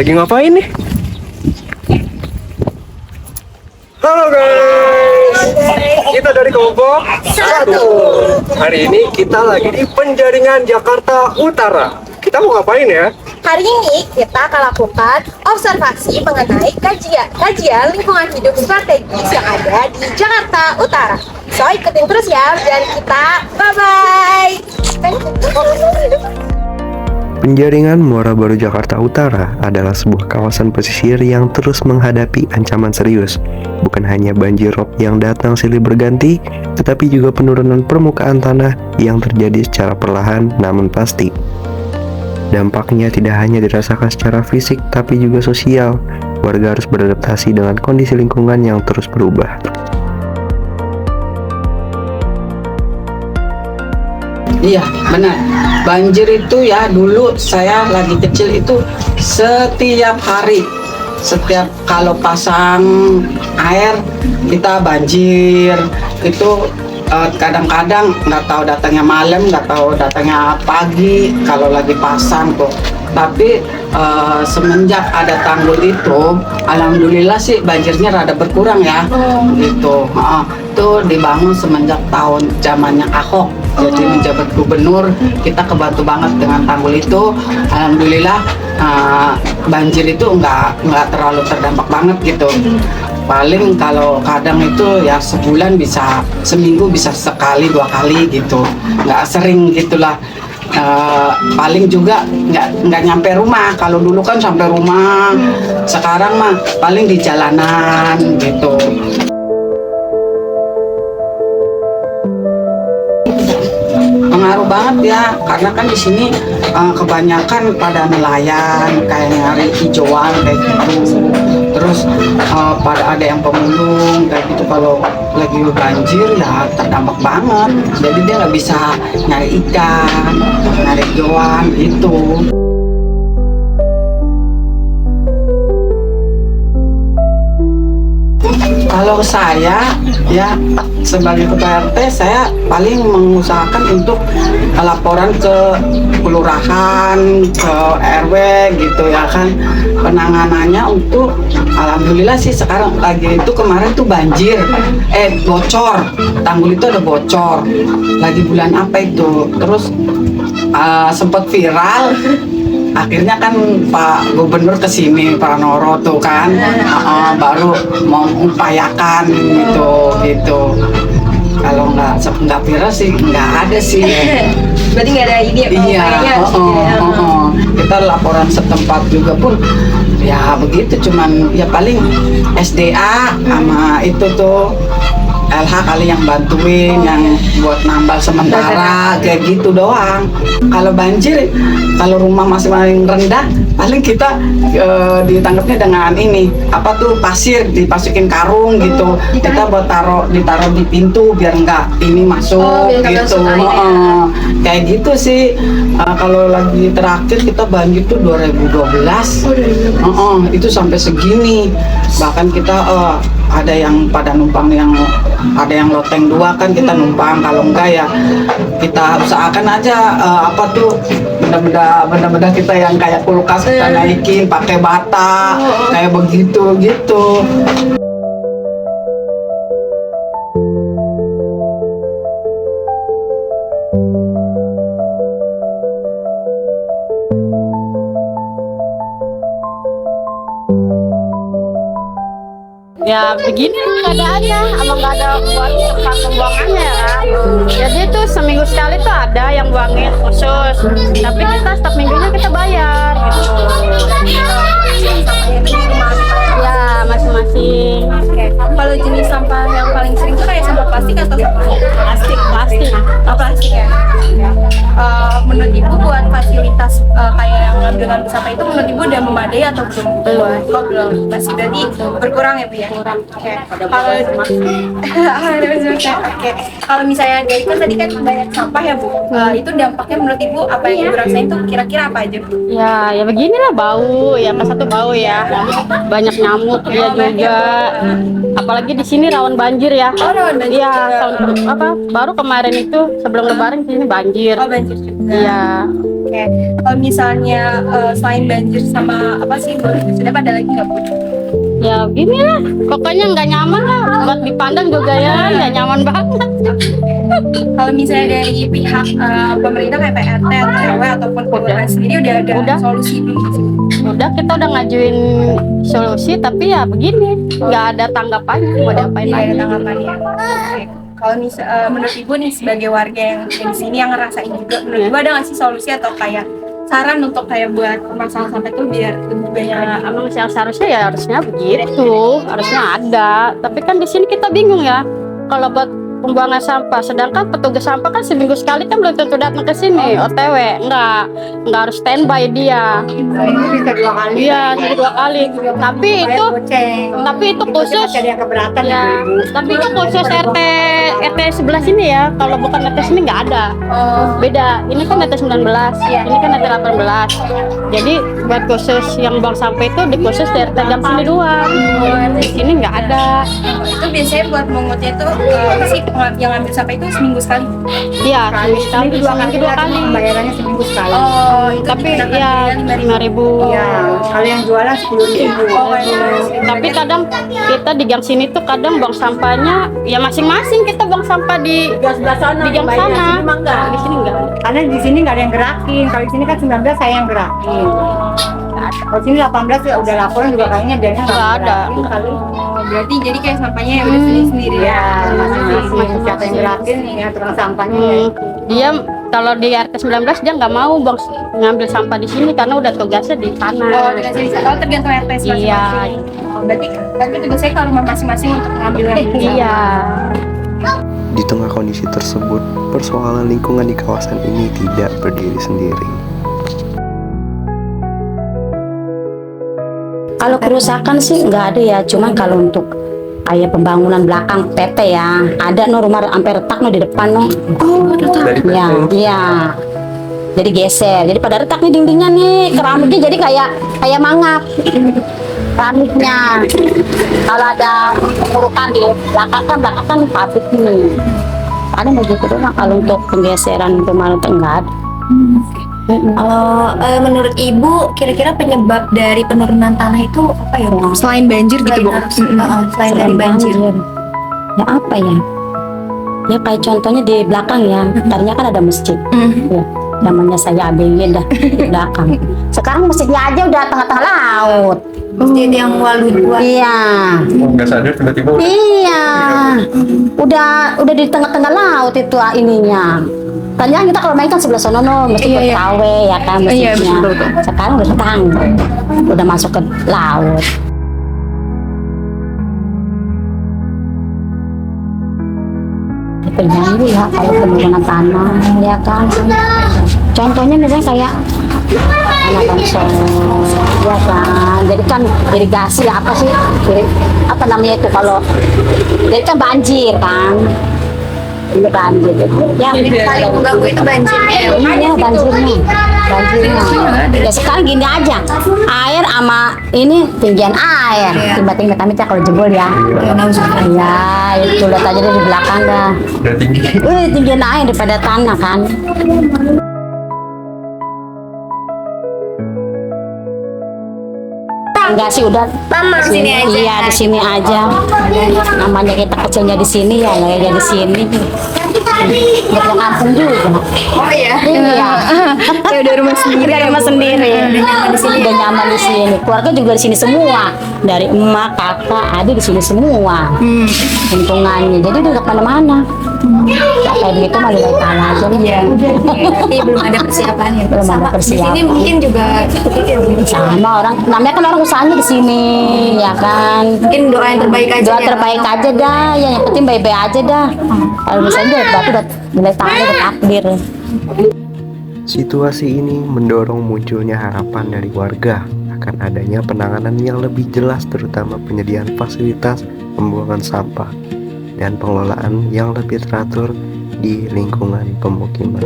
Lagi ngapain nih? Halo guys, kita dari kelompok 1. Hari ini kita lagi di Penjaringan Jakarta Utara. Kita mau ngapain ya? Hari ini kita akan lakukan observasi mengenai kajian lingkungan hidup strategis yang ada di Jakarta Utara. So, ikutin terus ya, dan kita bye-bye. Penjaringan Muara Baru Jakarta Utara adalah sebuah kawasan pesisir yang terus menghadapi ancaman serius. Bukan hanya banjir rob yang datang silih berganti, tetapi juga penurunan permukaan tanah yang terjadi secara perlahan namun pasti. Dampaknya tidak hanya dirasakan secara fisik, tapi juga sosial. Warga harus beradaptasi dengan kondisi lingkungan yang terus berubah. Iya, benar. Banjir itu ya, dulu saya lagi kecil itu setiap hari, setiap kalau pasang air kita banjir. Itu kadang-kadang nggak tahu datangnya malam, nggak tahu datangnya pagi kalau lagi pasang tuh. Tapi semenjak ada tanggul itu, alhamdulillah sih banjirnya rada berkurang ya. Gitu. Itu dibangun semenjak tahun zamannya Ahok. Jadi menjabat gubernur, kita kebantu banget dengan tanggul itu. Alhamdulillah banjir itu nggak terlalu terdampak banget gitu. Paling kalau kadang itu ya sebulan bisa, seminggu bisa sekali 2 kali gitu, nggak sering gitulah. Paling juga nggak nyampe rumah. Kalau dulu kan sampai rumah, sekarang mah paling di jalanan gitu. Pengaruh banget ya, karena kan di sini kebanyakan pada nelayan, kayak nyari hijauan kayak gitu. Terus pada ada yang pemulung kayak gitu. Kalau lagi banjir ya terdampak banget. Jadi dia nggak bisa nyari ikan, nyari hijauan gitu. Kalau saya ya sebagai ketua RT, saya paling mengusahakan untuk laporan ke kelurahan, ke RW gitu ya kan. Penanganannya untuk, alhamdulillah sih sekarang lagi itu, kemarin tuh banjir, bocor, tanggul itu ada bocor. Lagi bulan apa itu, terus sempat viral. Akhirnya kan Pak Gubernur kesini, Pranoro tuh kan, baru mau mengupayakan gitu. Kalau nggak viral sih nggak ada sih. Berarti nggak ada ide Iya, kita laporan setempat juga pun ya begitu, cuman ya paling SDA sama itu tuh LH kali yang bantuin, yang buat nambal sementara kayak gitu doang. Kalau banjir, kalau rumah masih paling rendah, paling kita ditangkapnya dengan ini apa tuh, pasir, dipasukin karung gitu. Kita buat ditaruh di pintu biar nggak ini masuk gitu. Kayak gitu sih. Kalau lagi terakhir kita banjir tuh 2012. Itu sampai segini. Bahkan kita ada yang pada numpang, yang ada yang loteng 2 kan kita numpang. Kalau enggak ya kita usahakan aja apa tuh, benda-benda kita yang kayak kulkas kita naikin pakai bata kayak begitu gitu. Ya begini keadaannya, emang nggak ada buat tempat pembuangannya ya. Jadi tuh seminggu sekali tuh ada yang buangin khusus, tapi kita setiap minggunya kita bayar gitu. Ya masing-masing. Oke. Kalau jenis sampah yang paling sering tuh kayak sampah plastik atau Plastik. Oh, plastik ya. Menurut Ibu buat fasilitas kayak yang ngambil sampah itu, menurut Ibu udah memadai atau belum? Oh, belum. Masih, berarti berkurang ya Bu ya? Kurang. Oke. Kalau oke. Kalau misalnya dari kan tadi kan banyak sampah ya Bu. Itu dampaknya menurut Ibu apa yang Ibu rasain tuh kira-kira apa aja Bu? Ya beginilah bau ya, pas satu bau ya, banyak nyamuk dia juga, apalagi di sini rawan banjir ya. Oh, rawan banjir Iya, juga. baru kemarin itu sebelum lebaran di sini banjir. Oh, banjir juga. Iya. Oke. Kalau misalnya selain banjir sama apa sih sudah ada lagi nggak Bu? Ya gini lah, pokoknya nggak nyaman lah buat dipandang juga ya, nggak nyaman banget. Kalau misalnya dari pihak pemerintah kayak PRT atau RW ataupun kelurahan sendiri udah ada Udah. solusi belum sih? Udah, kita udah ngajuin solusi tapi ya begini, nggak ada tanggapannya, mau diapain Iya, ada lagi. tanggapannya. Oke. Kalau menurut Ibu nih sebagai warga yang ada di sini yang ngerasain juga, menurut Ibu ada nggak sih solusi atau kayak saran untuk kayak buat masalah sampah itu biar lebih banyak Ya, lagi? emang seharusnya ya harusnya begitu, harusnya ada. Tapi kan di sini kita bingung ya, kalau buat pembuangan sampah, sedangkan petugas sampah kan seminggu sekali kan belum tentu datang ke sini, OTW, nggak harus standby dia. Bisa 2 kali. Iya, jadi 2 kali. Tapi itu khusus. Ada yang keberatan Ya, tapi itu khusus RT sebelah sini ya. Kalau bukan RT sini nggak ada. Beda. Ini kan RT 19, ini kan RT 18. Jadi buat khusus yang buang sampah itu di khusus di RT jam sini doang. Di sini nggak ada. Itu biasanya buat mengutnya itu sih yang ambil sampah itu seminggu sekali. Iya, seminggu sekali, 2 kali. Bayarannya seminggu sekali. Oh, itu Tapi dikenakan ya biaya 5.000. Iya, kalau yang jualan 10.000. Tapi kadang kita di gang sini tuh kadang buang sampahnya ya masing-masing, kita buang sampah di Sebelah sana, di gang bayar. sana. Sini mah enggak. Di sini enggak. Karena di sini nggak ada yang gerakin. Kalau di sini kan 19 saya yang gerakin. Kalau sini 18 ya udah laporan juga kayaknya dia Nggak ada. Kali. Berarti jadi kayak sampahnya ya udah sendiri-sendiri ya. Ya, masing-masing siapa yang gerakin ya tukang sampahnya. Ya. Dia kalau di RT 19 dia nggak mau bang ngambil sampah di sini karena udah tugasnya di sana. Oh, tergantung RT masing-masing. Iya. Oh, berarti tugasnya ke rumah masing-masing untuk ngambil yang Iya. Di tengah kondisi tersebut, persoalan lingkungan di kawasan ini tidak berdiri sendiri. Kalau kerusakan sih nggak ada ya, cuman kalau untuk kayak pembangunan belakang PT ya, ada no rumah sampai retak no di depan no. Oh, retak. Ya, iya. Jadi geser, jadi pada retak nih dindingnya nih, keramiknya jadi kayak mangap. Keramiknya. Kalau ada pengurukan di belakang kan pabrik nih. Ada begitu doang. Kalau untuk penggeseran pembangunan enggak ada. Kalau menurut Ibu, kira-kira penyebab dari penurunan tanah itu apa ya, Bu? Selain banjir gitu, Bu. Selain dari banjir. Ya apa ya? Ya kayak contohnya di belakang ya, tadinya kan ada masjid. Ya, namanya saya ABG dah di belakang. Sekarang masjidnya aja udah tengah-tengah laut. Masjid yang walu-walu. Iya. Nggak sadar tiba-tiba Iya. Udah di tengah-tengah laut itu ininya. Tadinya kita kalau main kan sebelah sono no, mesti buat KW ya kan masjidnya. Sekarang udah tetang, udah masuk ke laut. Terganggu ya kalau penurunan tanah ya kan. Contohnya misalnya kayak tanah longsor ya kan. Jadi kan irigasi ya apa sih? Apa namanya itu kalau jadi kan banjir kan. Ini banjir ya. Paling mengganggu itu banjirnya. Iya banjirnya. Ya sekarang gini aja, air sama ini tinggian air, tiba-tiba kami kalau jebol ya. Ya itu lihat aja dari belakang dah. udah tinggi. Tinggian air daripada tanah kan. Enggak sih udah Mama, di sini aja. Iya di sini aja. Namanya kita kecilnya di sini ya, ya di sini. Nggak punya kampung juga. Oh iya. Iya. Ya udah rumah sendiri. Udah rumah sendiri. Udah nyaman di sini. Udah nyaman di sini. Keluarga juga di sini semua. Dari emak, kakak, adik di sini semua. Untungannya. Jadi udah nggak kemana-mana. Ya, kayak begitu mah lihat tanah aja. Iya. Berarti belum ada persiapannya. Belum ada Di sini persiapan. mungkin juga Sama orang, namanya kan orang usahanya di sini, ya kan. mungkin doa yang terbaik aja. Doa ya. terbaik aja dah, ya yang penting baik-baik aja dah. Kalau misalnya berarti udah nilai tanah udah takdir. Situasi ini mendorong munculnya harapan dari warga akan adanya penanganan yang lebih jelas, terutama penyediaan fasilitas pembuangan sampah dan pengelolaan yang lebih teratur di lingkungan pemukiman.